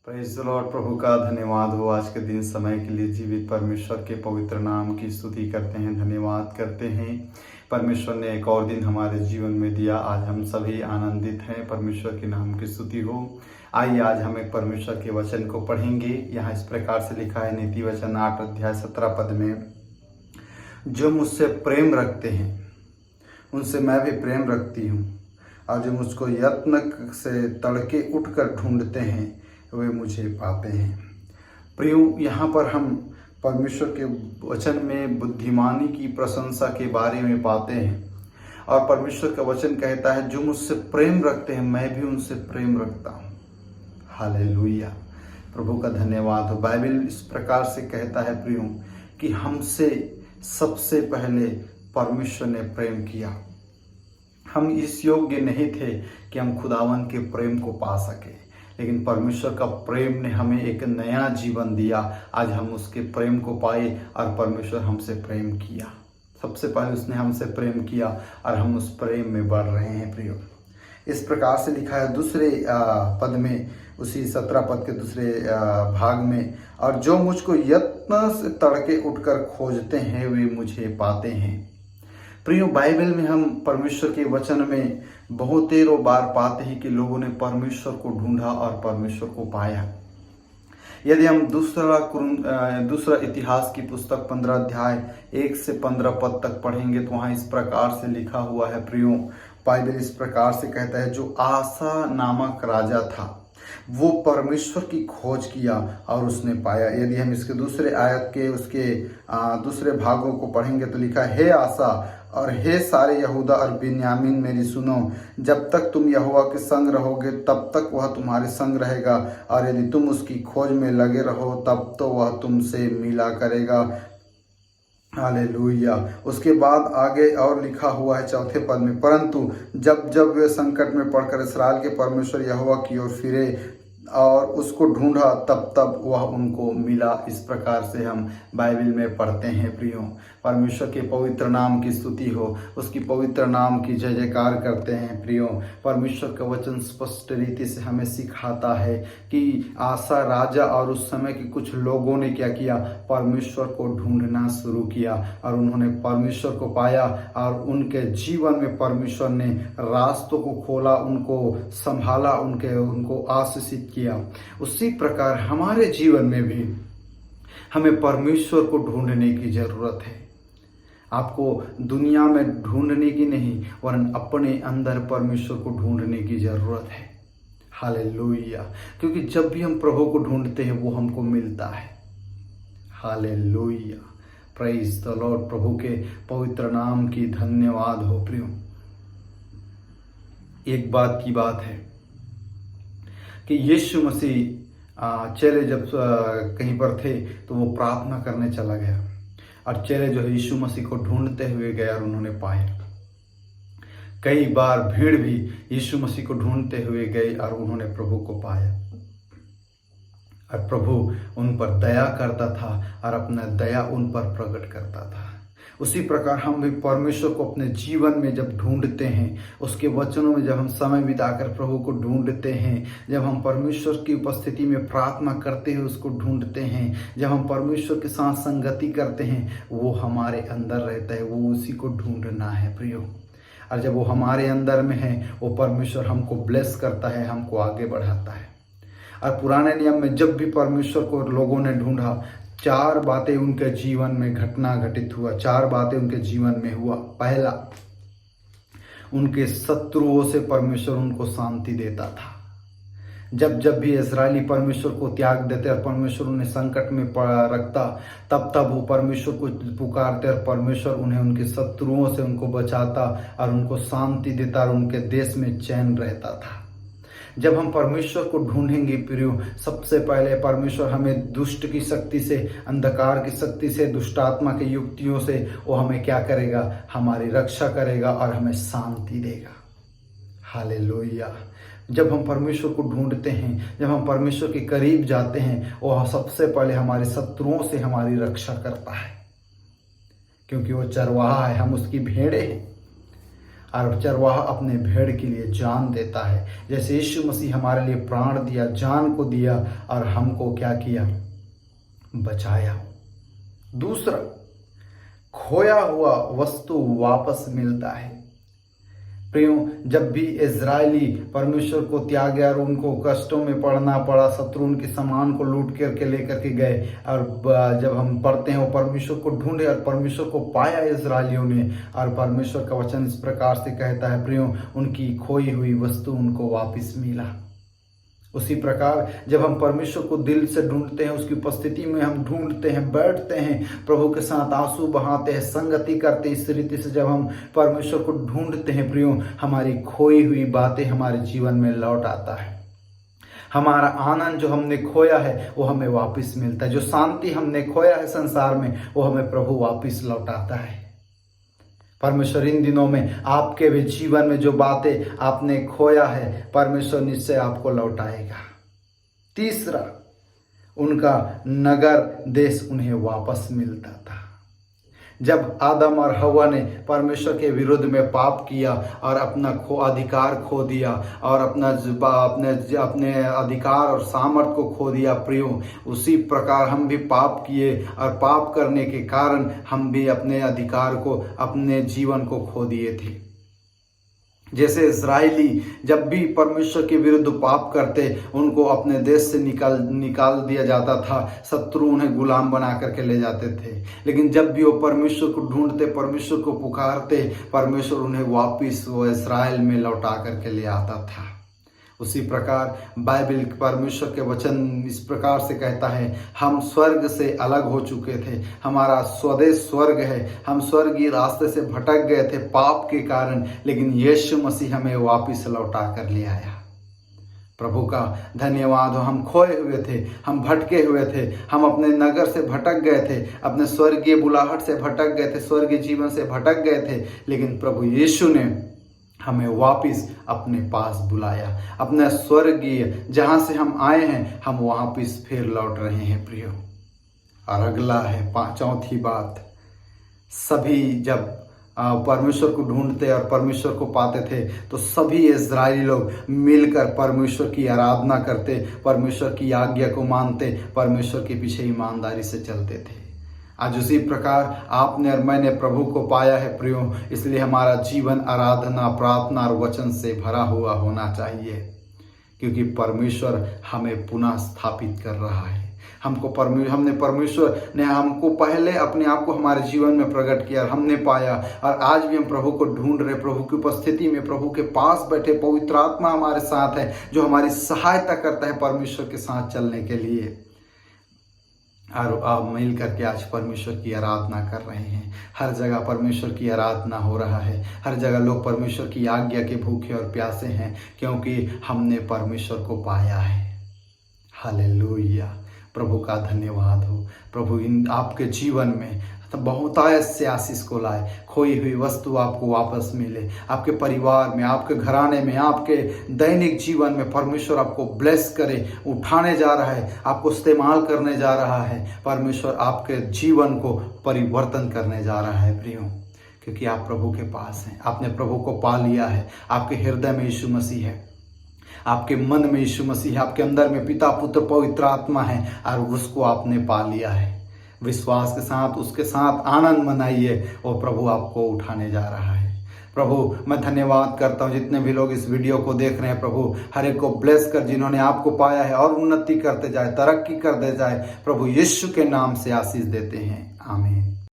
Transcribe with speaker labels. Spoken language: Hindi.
Speaker 1: Praise the lord. प्रभु का धन्यवाद हो आज के दिन समय के लिए। जीवित परमेश्वर के पवित्र नाम की स्तुति करते हैं, धन्यवाद करते हैं। परमेश्वर ने एक और दिन हमारे जीवन में दिया, आज हम सभी आनंदित हैं। परमेश्वर के नाम की स्तुति हो। आइए आज हम एक परमेश्वर के वचन को पढ़ेंगे। यहाँ इस प्रकार से लिखा है नीति वचन 8 अध्याय 17 पद में, जो मुझसे प्रेम रखते हैं उनसे मैं भी प्रेम रखती हूँ, और जो मुझको यत्न से तड़के उठकर ढूंढते हैं वे मुझे पाते हैं। प्रियो, यहाँ पर हम परमेश्वर के वचन में बुद्धिमानी की प्रशंसा के बारे में पाते हैं। और परमेश्वर का वचन कहता है, जो मुझसे प्रेम रखते हैं मैं भी उनसे प्रेम रखता हूँ। हालेलुया, प्रभु का धन्यवाद हो। बाइबल इस प्रकार से कहता है प्रियो कि हमसे सबसे पहले परमेश्वर ने प्रेम किया। हम इस योग्य नहीं थे कि हम खुदावन के प्रेम को पा सके, लेकिन परमेश्वर का प्रेम ने हमें एक नया जीवन दिया। आज हम उसके प्रेम को पाए और परमेश्वर हमसे प्रेम किया। सबसे पहले उसने हमसे प्रेम किया और हम उस प्रेम में बढ़ रहे हैं। प्रियो, इस प्रकार से लिखा है दूसरे पद में, उसी 17 पद के दूसरे भाग में, और जो मुझको यत्न से तड़के उठकर खोजते हैं वे मुझे पाते हैं। प्रियो, बाइबल में हम परमेश्वर के वचन में बहुतेरों बार पाते हैं कि लोगों ने परमेश्वर को ढूंढा और परमेश्वर को पाया। यदि हम दूसरा इतिहास की पुस्तक 15 अध्याय 1 से 15 पद तक पढ़ेंगे तो वहाँ इस प्रकार से लिखा हुआ है। प्रियो, बाइबल इस प्रकार से कहता है, जो आसा नामक राजा था वो परमेश्वर की खोज किया और उसने पाया। यदि हम इसके दूसरे आयत के उसके दूसरे भागों को पढ़ेंगे तो लिखा है, हे आसा और हे सारे यहूदा और बिन्यामीन मेरी सुनो, जब तक तुम यहोवा के संग रहोगे तब तक वह तुम्हारे संग रहेगा, और यदि तुम उसकी खोज में लगे रहो तब तो वह तुमसे मिला करेगा। हालेलुया। उसके बाद आगे और लिखा हुआ है चौथे पद में, परंतु जब जब वे संकट में पड़कर इस्राएल के परमेश्वर यहोवा की ओर फिरे और उसको ढूंढा तब तब वह उनको मिला। इस प्रकार से हम बाइबल में पढ़ते हैं। प्रियो, परमेश्वर के पवित्र नाम की स्तुति हो, उसकी पवित्र नाम की जय जयकार करते हैं। प्रियो, परमेश्वर का वचन स्पष्ट रीति से हमें सिखाता है कि आसा राजा और उस समय के कुछ लोगों ने क्या किया, परमेश्वर को ढूंढना शुरू किया और उन्होंने परमेश्वर को पाया और उनके जीवन में परमेश्वर ने रास्तों को खोला, उनको संभाला, उनको आशीषित किया। उसी प्रकार हमारे जीवन में भी हमें परमेश्वर को ढूंढने की जरूरत है। आपको दुनिया में ढूंढने की नहीं, वरन अपने अंदर परमेश्वर को ढूंढने की जरूरत है। हालेलुया, क्योंकि जब भी हम प्रभु को ढूंढते हैं वो हमको मिलता है। Hallelujah, praise the lord. प्रभु के पवित्र नाम की धन्यवाद हो। प्रियो, एक बात की बात है कि यीशु मसीह चेले जब कहीं पर थे तो वो प्रार्थना करने चला गया और चेले जो है यीशु मसीह को ढूंढते हुए गए और उन्होंने पाया। कई बार भीड़ भी यीशु मसीह को ढूंढते हुए गई और उन्होंने प्रभु को पाया, और प्रभु उन पर दया करता था और अपना दया उन पर प्रकट करता था। उसी प्रकार हम भी परमेश्वर को अपने जीवन में जब ढूंढते हैं, उसके वचनों में जब हम समय बिताकर प्रभु को ढूंढते हैं, जब हम परमेश्वर की उपस्थिति में प्रार्थना करते हैं उसको ढूंढते हैं, जब हम परमेश्वर के साथ संगति करते हैं, वो हमारे अंदर रहता है। वो उसी को ढूंढना है प्रियो, और जब वो हमारे अंदर में है वो परमेश्वर हमको ब्लेस करता है, हमको आगे बढ़ाता है। और पुराने नियम में जब भी परमेश्वर को लोगों ने ढूंढा, 4 बातें उनके जीवन में घटना घटित हुआ, 4 बातें उनके जीवन में हुआ। पहला, उनके शत्रुओं से परमेश्वर उनको शांति देता था। जब जब भी इस्राएली परमेश्वर को त्याग देते और परमेश्वर उन्हें संकट में रखता, तब तब वो परमेश्वर को पुकारते और परमेश्वर उन्हें उनके शत्रुओं से उनको बचाता और उनको शांति देता और उनके देश में चैन रहता था। जब हम परमेश्वर को ढूंढेंगे प्रियो, सबसे पहले परमेश्वर हमें दुष्ट की शक्ति से, अंधकार की शक्ति से, दुष्टात्मा के युक्तियों से वो हमें क्या करेगा, हमारी रक्षा करेगा और हमें शांति देगा। हालेलुया। जब हम परमेश्वर को ढूंढते हैं, जब हम परमेश्वर के करीब जाते हैं, वो सबसे पहले हमारे शत्रुओं से हमारी रक्षा करता है, क्योंकि वो चरवाहा है, हम उसकी भेड़ें हैं। और चरवाहा अपने भेड़ के लिए जान देता है। जैसे यीशु मसीह हमारे लिए प्राण दिया, जान को दिया और हमको क्या किया, बचाया। दूसरा, खोया हुआ वस्तु वापस मिलता है। प्रियो, जब भी इजरायली परमेश्वर को त्यागे और उनको कष्टों में पड़ना पड़ा, शत्रु उनके सामान को लूट करके लेकर के गए, और जब हम पढ़ते हैं वो परमेश्वर को ढूंढे और परमेश्वर को पाया इजरायलियों ने, और परमेश्वर का वचन इस प्रकार से कहता है प्रियो, उनकी खोई हुई वस्तु उनको वापस मिला। उसी प्रकार जब हम परमेश्वर को दिल से ढूंढते हैं, उसकी उपस्थिति में हम ढूंढते हैं, बैठते हैं, प्रभु के साथ आंसू बहाते हैं, संगति करते हैं, इस रीति से जब हम परमेश्वर को ढूंढते हैं प्रियो, हमारी खोई हुई बातें हमारे जीवन में लौट आता है। हमारा आनंद जो हमने खोया है वो हमें वापस मिलता है। जो शांति हमने खोया है संसार में, वो हमें प्रभु वापस लौटाता है। परमेश्वर इन दिनों में आपके भी जीवन में जो बातें आपने खोया है, परमेश्वर निश्चय आपको लौटाएगा। तीसरा, उनका नगर देश उन्हें वापस मिलता था। जब आदम और हव्वा ने परमेश्वर के विरुद्ध में पाप किया और अपना अधिकार खो दिया और अपने अधिकार और सामर्थ को खो दिया प्रियो, उसी प्रकार हम भी पाप किए और पाप करने के कारण हम भी अपने अधिकार को, अपने जीवन को खो दिए थे। जैसे इजरायली जब भी परमेश्वर के विरुद्ध पाप करते, उनको अपने देश से निकाल दिया जाता था, शत्रु उन्हें गुलाम बना करके ले जाते थे। लेकिन जब भी वो परमेश्वर को ढूंढते, परमेश्वर को पुकारते, परमेश्वर उन्हें वापस वो इस्राएल में लौटा करके ले आता था। उसी प्रकार बाइबल परमेश्वर के वचन इस प्रकार से कहता है, हम स्वर्ग से अलग हो चुके थे, हमारा स्वदेश स्वर्ग है, हम स्वर्गीय रास्ते से भटक गए थे पाप के कारण, लेकिन यीशु मसीह हमें वापस लौटा कर ले आया। प्रभु का धन्यवाद हो। हम खोए हुए थे, हम भटके हुए थे, हम अपने नगर से भटक गए थे, अपने स्वर्गीय बुलाहट से भटक गए थे, स्वर्गीय जीवन से भटक गए थे, लेकिन प्रभु यीशु ने हमें वापस अपने पास बुलाया। अपने स्वर्गीय जहाँ से हम आए हैं, हम वापस फिर लौट रहे हैं प्रियो। और अगला है चौथी बात, सभी जब परमेश्वर को ढूंढते और परमेश्वर को पाते थे, तो सभी इजरायली लोग मिलकर परमेश्वर की आराधना करते, परमेश्वर की आज्ञा को मानते, परमेश्वर के पीछे ईमानदारी से चलते थे। आज उसी प्रकार आपने और मैंने प्रभु को पाया है प्रियो, इसलिए हमारा जीवन आराधना, प्रार्थना और वचन से भरा हुआ होना चाहिए, क्योंकि परमेश्वर हमें पुनः स्थापित कर रहा है। परमेश्वर ने हमको पहले अपने आप को हमारे जीवन में प्रकट किया, हमने पाया, और आज भी हम प्रभु को ढूंढ रहे। प्रभु की उपस्थिति में, प्रभु के पास बैठे पवित्र आत्मा हमारे साथ है, जो हमारी सहायता करता है परमेश्वर के साथ चलने के लिए। और आप मिल करके आज परमेश्वर की आराधना कर रहे हैं। हर जगह परमेश्वर की आराधना हो रहा है, हर जगह लोग परमेश्वर की आज्ञा के भूखे और प्यासे हैं, क्योंकि हमने परमेश्वर को पाया है। हालेलुया, प्रभु का धन्यवाद हो। प्रभु इन आपके जीवन में बहुतायत से आशीष को लाए, खोई हुई वस्तु आपको वापस मिले, आपके परिवार में, आपके घराने में, आपके दैनिक जीवन में परमेश्वर आपको ब्लेस करे, उठाने जा रहा है, आपको इस्तेमाल करने जा रहा है। परमेश्वर आपके जीवन को परिवर्तन करने जा रहा है प्रियो, क्योंकि आप प्रभु के पास हैं, आपने प्रभु को पा लिया है। आपके हृदय में यीशु मसीह है, आपके मन में यीशु मसीह है, आपके अंदर में पिता, पुत्र, पवित्र आत्मा है, और उसको आपने पा लिया है। विश्वास के साथ उसके साथ आनंद मनाइए, और प्रभु आपको उठाने जा रहा है। प्रभु मैं धन्यवाद करता हूँ जितने भी लोग इस वीडियो को देख रहे हैं, प्रभु हर एक को ब्लेस कर, जिन्होंने आपको पाया है और उन्नति करते जाए, तरक्की करते जाए, प्रभु यीशु के नाम से आशीष देते हैं। आमीन।